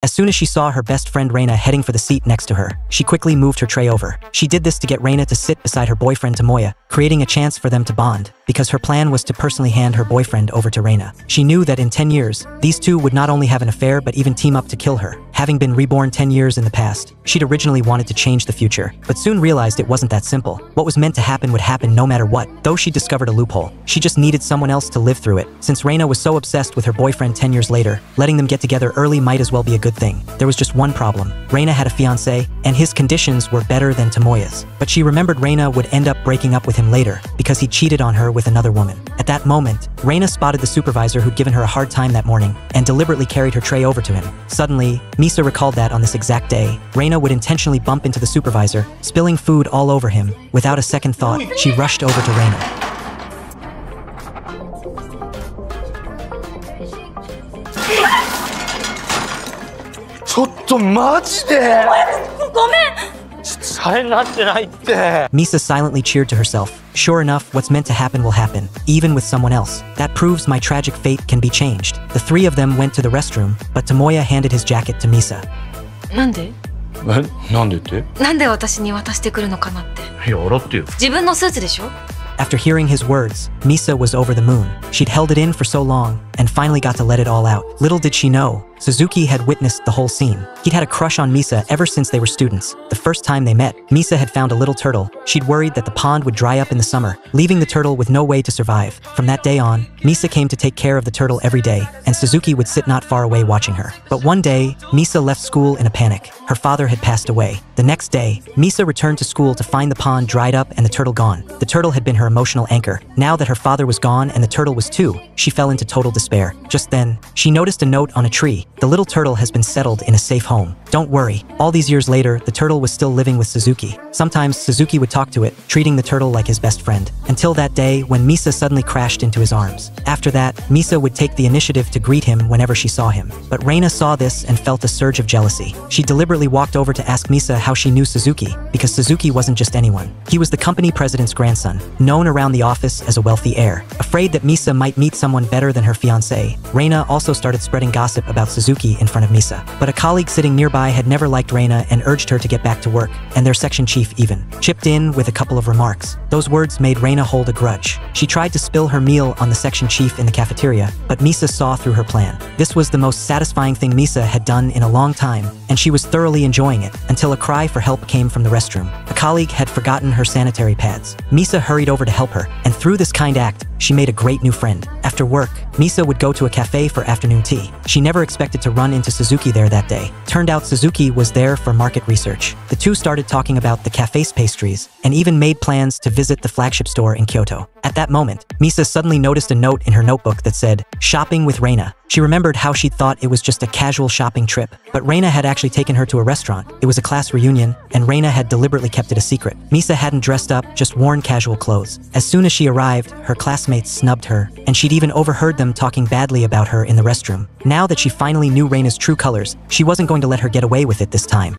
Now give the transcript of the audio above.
As soon as she saw her best friend Reina heading for the seat next to her, she quickly moved her tray over. She did this to get Reina to sit beside her boyfriend Tomoya, creating a chance for them to bond, because her plan was to personally hand her boyfriend over to Reina. She knew that in 10 years, these two would not only have an affair but even team up to kill her. Having been reborn 10 years in the past, she'd originally wanted to change the future, but soon realized it wasn't that simple. What was meant to happen would happen no matter what. Though she discovered a loophole, she just needed someone else to live through it. Since Reina was so obsessed with her boyfriend 10 years later, letting them get together early might as well be a good thing. There was just one problem. Reina had a fiancé, and his conditions were better than Tomoya's. But she remembered Reina would end up breaking up with him later, because he cheated on her with another woman. At that moment, Reina spotted the supervisor who'd given her a hard time that morning, and deliberately carried her tray over to him. Suddenly, Misa recalled that on this exact day, Reina would intentionally bump into the supervisor, spilling food all over him. Without a second thought, she rushed over to Reina. ちょっとマジでごめんさえなってないって Misa silently cheered to herself. Sure enough, what's meant to happen will happen, even with someone else. That proves my tragic fate can be changed. The three of them went to the restroom, but Tomoya handed his jacket to Misa. なんでなんでって？なんで私に渡してくるのかなって。いや、洗ってよ。自分のスーツでしょ？ After hearing his words, Misa was over the moon. She'd held it in for so long, and finally got to let it all out. Little did she know, Suzuki had witnessed the whole scene. He'd had a crush on Misa ever since they were students. The first time they met, Misa had found a little turtle. She'd worried that the pond would dry up in the summer, leaving the turtle with no way to survive. From that day on, Misa came to take care of the turtle every day, and Suzuki would sit not far away watching her. But one day, Misa left school in a panic. Her father had passed away. The next day, Misa returned to school to find the pond dried up and the turtle gone. The turtle had been her emotional anchor. Now that her father was gone and the turtle was too, she fell into total despair. Just then, she noticed a note on a tree. The little turtle has been settled in a safe home. Don't worry. All these years later, the turtle was still living with Suzuki. Sometimes Suzuki would talk to it, treating the turtle like his best friend. Until that day when Misa suddenly crashed into his arms. After that, Misa would take the initiative to greet him whenever she saw him. But Reina saw this and felt a surge of jealousy. She deliberately walked over to ask Misa how she knew Suzuki, because Suzuki wasn't just anyone. He was the company president's grandson, known around the office as a wealthy heir. Afraid that Misa might meet someone better than her fiancé, Reina also started spreading gossip about Suzuki in front of Misa. But a colleague sitting nearby had never liked Reina and urged her to get back to work, and their section chief even chipped in with a couple of remarks. Those words made Reina hold a grudge. She tried to spill her meal on the section chief in the cafeteria, but Misa saw through her plan. This was the most satisfying thing Misa had done in a long time, and she was thoroughly enjoying it, until a cry for help came from the restroom. A colleague had forgotten her sanitary pads. Misa hurried over to help her, and through this kind act, she made a great new friend. After work, Misa would go to a cafe for afternoon tea. She never expected to run into Suzuki there that day. Turned out Suzuki was there for market research. The two started talking about the cafe's pastries, and even made plans to visit the flagship store in Kyoto. At that moment, Misa suddenly noticed a note in her notebook that said, "Shopping with Reina." She remembered how she'd thought it was just a casual shopping trip, but Reina had actually taken her to a restaurant. It was a class reunion, and Reina had deliberately kept it a secret. Misa hadn't dressed up, just worn casual clothes. As soon as she arrived, her classmates snubbed her, and she'd even overheard them talking badly about her in the restroom. Now that she finally knew Reina's true colors, she wasn't going to let her get away with it this time.